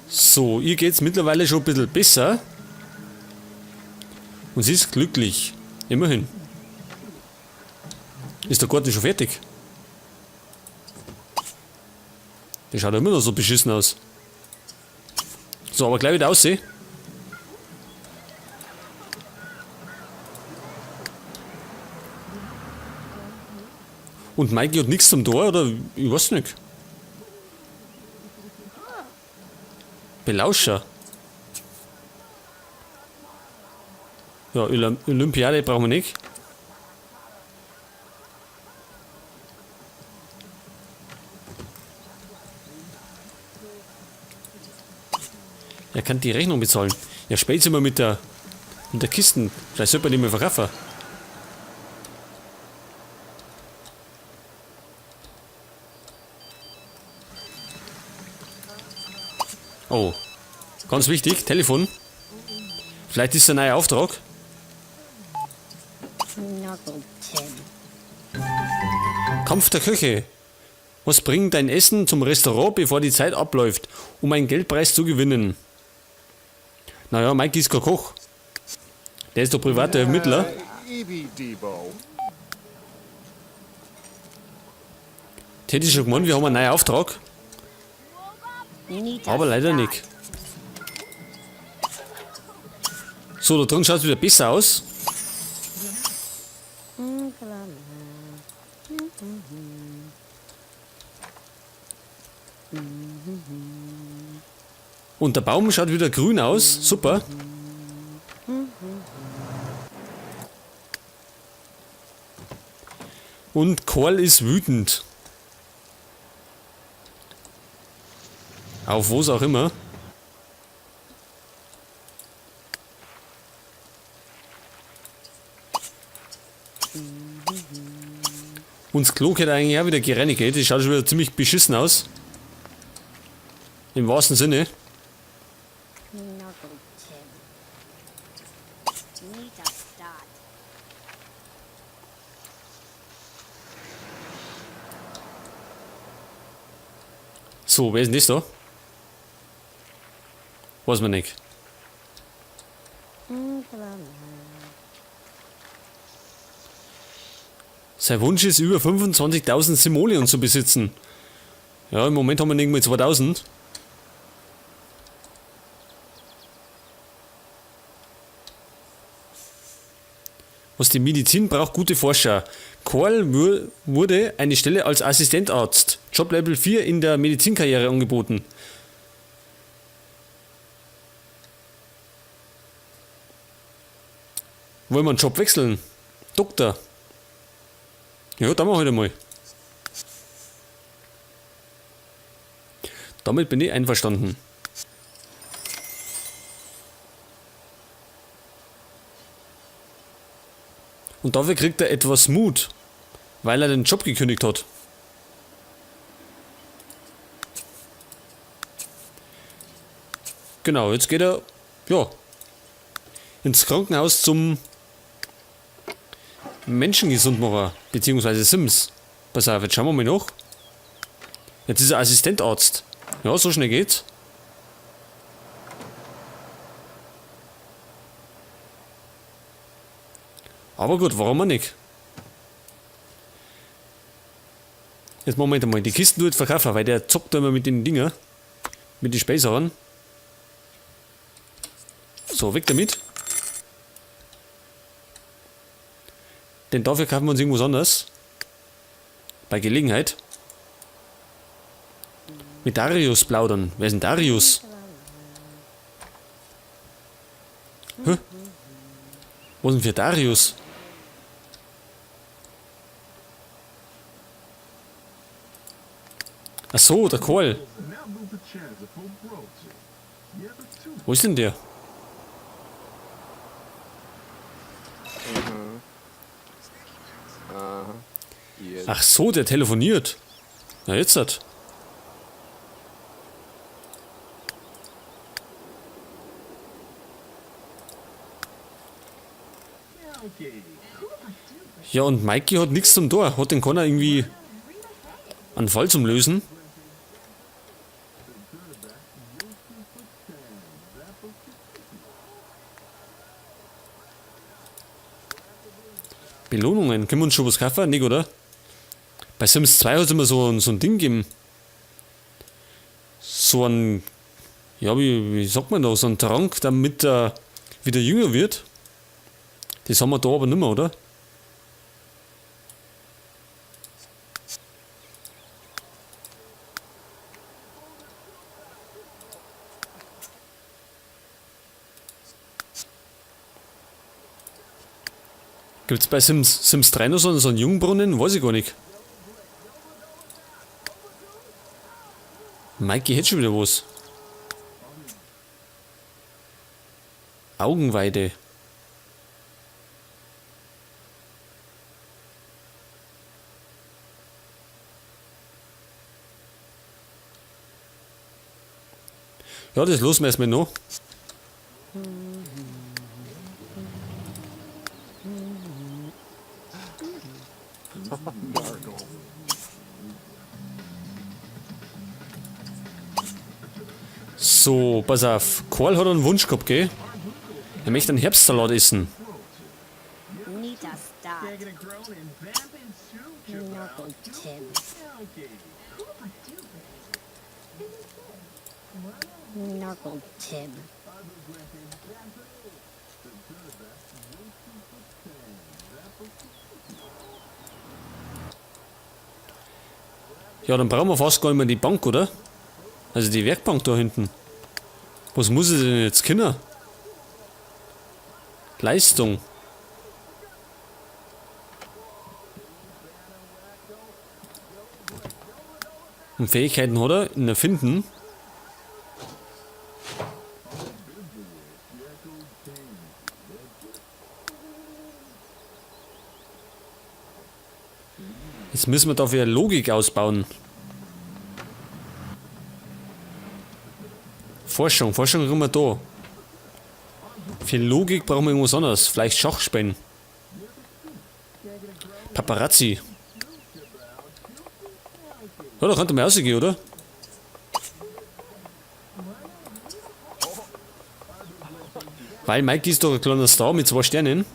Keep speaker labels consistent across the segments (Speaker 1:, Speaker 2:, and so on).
Speaker 1: So, ihr geht's mittlerweile schon ein bisschen besser. Und sie ist glücklich. Immerhin. Ist der Garten schon fertig? Der schaut immer noch so beschissen aus. So, aber gleich wieder aussehen. Und Mikey hat nichts zum Tor, oder? Ich weiß nicht. Belauscher. Ja, Olympiade brauchen wir nicht. Er kann die Rechnung bezahlen. Ja, spät sind wir mit der Kisten. Vielleicht sollte man die mal verkaufen. Oh, ganz wichtig, Telefon. Vielleicht ist es ein neuer Auftrag. Kampf der Köche. Was bringt dein Essen zum Restaurant, bevor die Zeit abläuft, um einen Geldpreis zu gewinnen? Naja, Mike ist kein Koch. Der ist doch privater Ermittler. Hätte ich schon gemeint, wir haben einen neuen Auftrag. Aber leider nicht. So, da drin schaut es wieder besser aus. Und der Baum schaut wieder grün aus. Super. Und Karl ist wütend. Auf was auch immer. Und das Klo hätte eigentlich auch wieder gereinigt. Das schaut schon wieder ziemlich beschissen aus. Im wahrsten Sinne. So, wer ist denn das da? Weiß man nicht. Sein Wunsch ist, über 25.000 Simoleon zu besitzen. Ja, im Moment haben wir nicht mal 2.000. Was die Medizin braucht, gute Forscher. Karl wurde eine Stelle als Assistentarzt, Joblevel 4 in der Medizinkarriere angeboten. Wollen wir einen Job wechseln? Doktor. Ja, da machen wir halt einmal. Damit bin ich einverstanden. Und dafür kriegt er etwas Mut, weil er den Job gekündigt hat. Genau, jetzt geht er, ja, ins Krankenhaus zum Menschengesundmacher, beziehungsweise Sims. Pass auf, jetzt schauen wir mal nach. Jetzt ist er Assistentarzt. Ja, so schnell geht's. Aber gut, warum auch nicht? Jetzt Moment einmal, die Kisten tut verkaufen, weil der zockt immer mit den Dinger. Mit den Spacern. So, weg damit. Denn dafür kaufen wir uns irgendwas anderes. Bei Gelegenheit. Mit Darius plaudern. Wer ist denn Darius? Hä? Was denn für Darius? Ach so, der Karl. Wo ist denn der? Ach so, der telefoniert. Na jetzt hat. Ja, und Mikey hat nichts zum Tor. Hat den keiner irgendwie einen Fall zum Lösen? Belohnungen. Können wir uns schon was kaufen? Nicht, oder? Bei Sims 2 hat es immer so ein Ding gegeben. So ein, ja, wie sagt man da, so ein Trank, damit er wieder jünger wird. Das haben wir da aber nicht mehr, oder? Gibt es bei Sims 3 noch so einen Jungbrunnen? Weiß ich gar nicht. Mikey hätte schon wieder was. Augenweide. Ja, das losen wir erstmal noch. So, pass auf. Karl hat einen Wunsch gehabt, gell? Er möchte einen Herbstsalat essen.
Speaker 2: Need to stop. Knuckle Tim. Knuckle Tim.
Speaker 1: Ja, dann brauchen wir fast gar nicht mehr die Bank, oder? Also die Werkbank da hinten. Was muss ich denn jetzt können? Leistung. Und Fähigkeiten hat er in Erfinden. Jetzt müssen wir dafür Logik ausbauen. Forschung haben wir da. Für Logik brauchen wir irgendwas anderes. Vielleicht Schachspielen. Paparazzi. Ja, da könnte man rausgehen, oder? Weil Mikey ist doch ein kleiner Star mit 2 Sternen.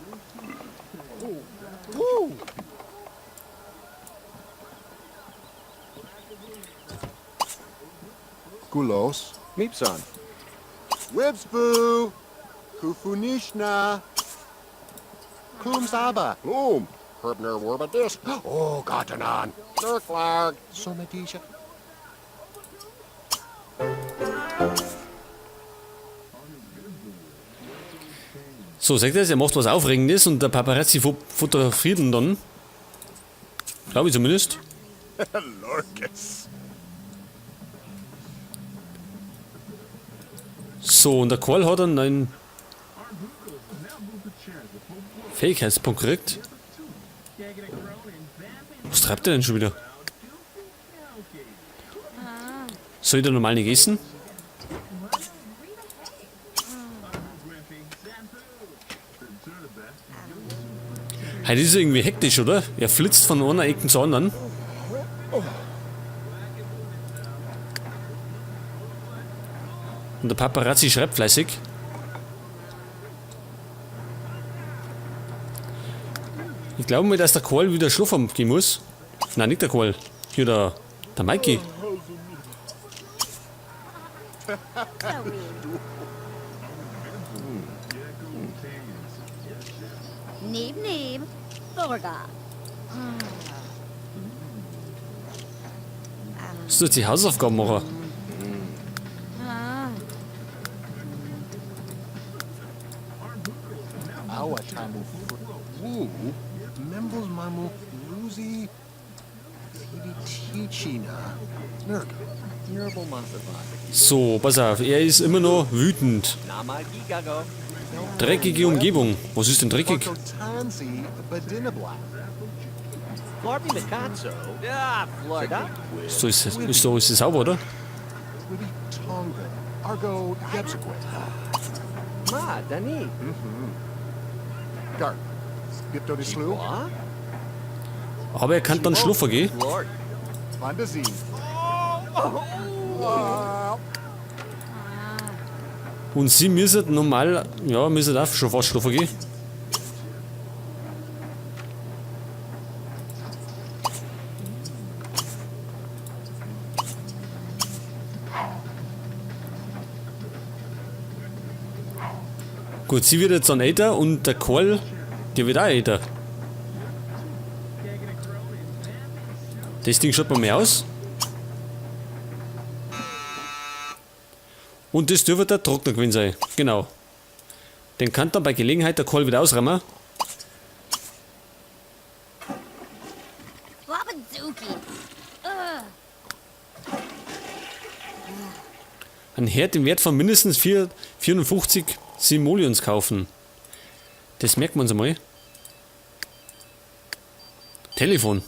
Speaker 3: Gulos.
Speaker 4: Meepson.
Speaker 3: Wibsboo. Kufunishna. Kumsaba. Herbner Warbadis. Oh, Gatanan. Nurklarg. Somadisha.
Speaker 1: So, sagt er, er macht was Aufregendes und der Paparazzi fotografiert ihn dann. Glaube ich zumindest.
Speaker 3: Lorcus.
Speaker 1: So, und der Karl hat dann einen Fähigkeitspunkt gekriegt. Was treibt er denn schon wieder? Soll ich da normal nicht essen? Heute ist er irgendwie hektisch, oder? Er flitzt von einer Ecke zur anderen. Und der Paparazzi schreibt fleißig. Ich glaube mal, dass der Karl wieder schlafen gehen muss. Nein, nicht der Karl. Hier der Mikey.
Speaker 2: Neb. Burger.
Speaker 1: Musst du jetzt die Hausaufgaben machen?
Speaker 3: Awatamu. Woo. Membels mamu. Luzi. Tichina. Nurk. Nurble Mathava.
Speaker 1: So, pass auf, er ist immer noch wütend.
Speaker 4: Nama Gigago.
Speaker 1: Dreckige Umgebung. Was ist denn dreckig?
Speaker 3: Tansi. Badinabla.
Speaker 4: Florby Mikatso. Ah, Florida.
Speaker 1: So ist es sauber, oder?
Speaker 3: Wibi Tonga. Argo Gebsequit.
Speaker 4: Ma, Dani.
Speaker 3: Garp. Gipto de Slu.
Speaker 4: What?
Speaker 1: Aber er kann dann schlafen gehen.
Speaker 4: Lord.
Speaker 3: Fandazine.
Speaker 1: Und sie müssen normal, ja, müssen auch schon fast schlafen gehen. Gut, sie wird jetzt dann älter und der Karl, der wird auch älter. Das Ding schaut bei mir aus. Und das dürfte der Trockner gewesen sein. Genau. Den kann dann bei Gelegenheit der Karl wieder ausräumen.
Speaker 2: Wabazuki.
Speaker 1: Ein Herd im Wert von mindestens 450 Simoleons kaufen. Das merkt man uns einmal. Telefon.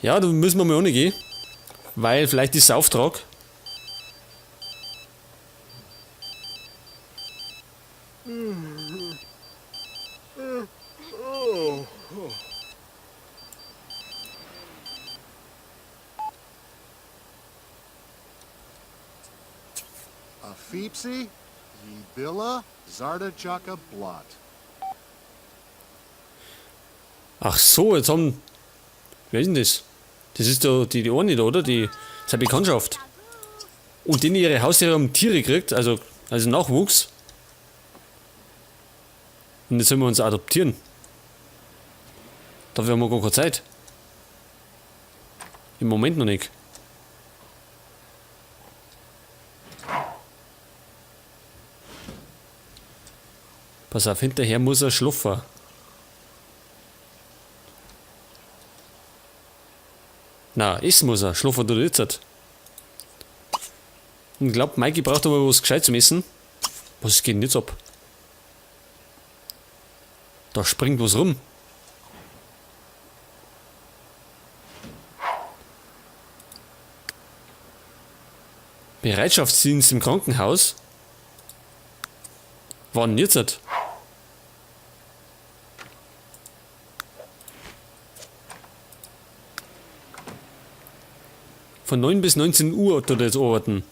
Speaker 1: Ja, da müssen wir mal ohne gehen. Weil vielleicht ist es Auftrag.
Speaker 3: Afipsi, Yibilla, Zardachaka, Blot.
Speaker 1: Ach so, jetzt haben. Wer ist denn das? Das ist doch die eine da, oder? Die seine Bekanntschaft. Und denen ihre Haustiere haben Tiere gekriegt, also Nachwuchs. Und jetzt sollen wir uns adoptieren. Dafür haben wir gar keine Zeit. Im Moment noch nicht. Pass auf, hinterher muss er schlafen. Na, essen muss er. Schlafen tut er jetzt. Und glaubt, Mikey braucht aber was Gescheites zum Essen. Was geht denn jetzt ab? Da springt was rum. Bereitschaftsdienst im Krankenhaus? Wann jetzt? Von 9 bis 19 Uhr tut er jetzt arbeiten.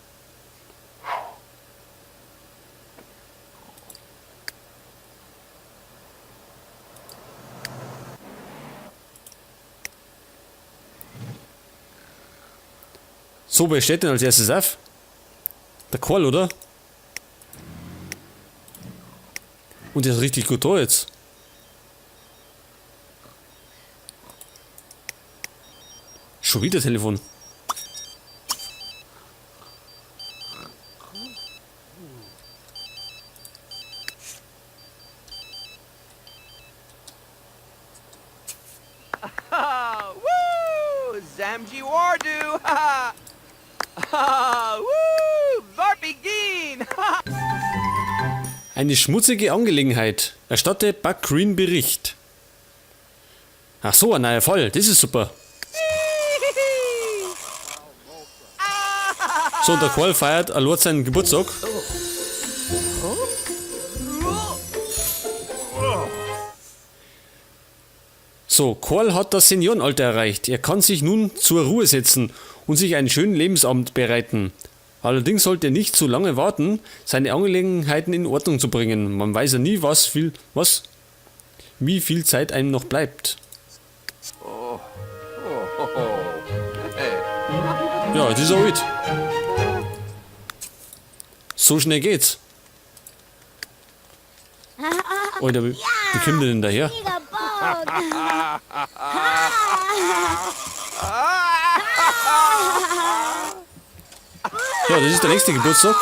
Speaker 1: So, wer steht denn als erstes auf? Der Karl, oder? Und der ist richtig gut da jetzt. Schon wieder Telefon.
Speaker 4: Woo! Zamji Wardu! Woo! Varpigin!
Speaker 1: Eine schmutzige Angelegenheit. Erstatte Buck Green Bericht. Ach so, ein neuer Fall. Das ist super. So, und der Karl feiert allein seinen Geburtstag. So, Karl hat das Seniorenalter erreicht. Er kann sich nun zur Ruhe setzen und sich einen schönen Lebensabend bereiten. Allerdings sollte er nicht zu lange warten, seine Angelegenheiten in Ordnung zu bringen. Man weiß ja nie, wie viel Zeit einem noch bleibt. Ja, das ist er alt. So schnell geht's. Alter, wie kommt der denn daher? Ja, das ist der nächste Geburtstag.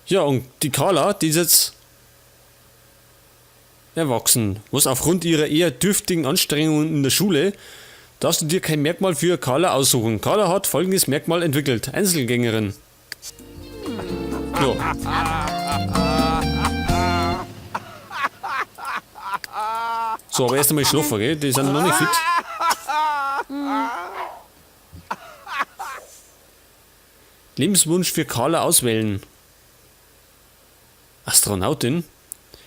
Speaker 1: Ja, und die Carla, die ist jetzt erwachsen. Was aufgrund ihrer eher dürftigen Anstrengungen in der Schule, darfst du dir kein Merkmal für Carla aussuchen. Carla hat folgendes Merkmal entwickelt: Einzelgängerin. Ja. So, aber erst einmal schlafen, gell? Die sind noch nicht fit. Lebenswunsch für Carla auswählen. Astronautin?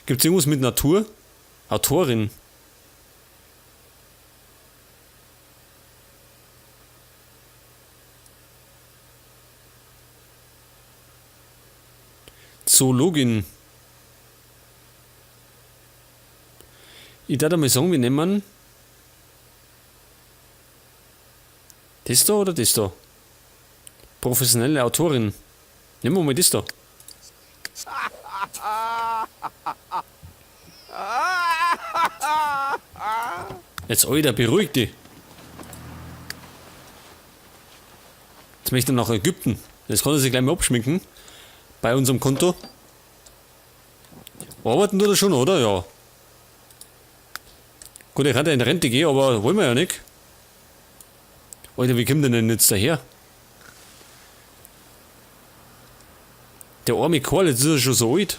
Speaker 1: Gibt's irgendwas mit Natur? Autorin? Zoologin. Ich darf mal sagen, wir nehmen das da oder das da? Professionelle Autorin. Nehmen wir mal das da. Jetzt, Alter, beruhig dich. Jetzt möchte er nach Ägypten. Das kann er sich gleich mal abschminken. Bei unserem Konto. Arbeiten tut er schon, oder? Ja. Gut, er kann ja in Rente gehen, aber wollen wir ja nicht. Alter, wie kommt denn jetzt daher? Der arme Karl, jetzt ist er schon so alt.